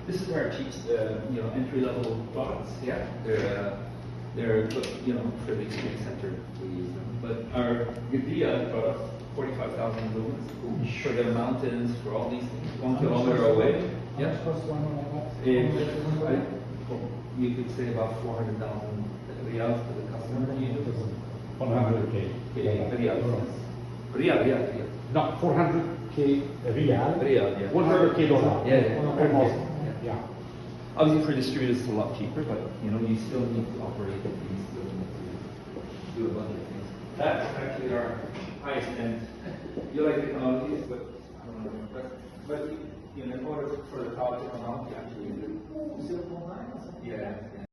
this is our cheap, you know, entry level products. Yeah, they're you know, for the experience center we use them. But our Gadia product, 45,000 lumens for the mountains, for all these things, 1 kilometer away. Yeah. You could say about 400,000 riyals for the customer. 100K. Riyal. No, 400K real. Riyal, yeah. 100K dollar. Yeah. Almost. Yeah. Obviously, for distributors, it's a lot cheaper, but you know, you still need to operate it. You still need to do a bunch of things. That's actually our highest end. You like technologies, but I don't know. But you know, in order for the cloud to come out, you actually need it. Yeah.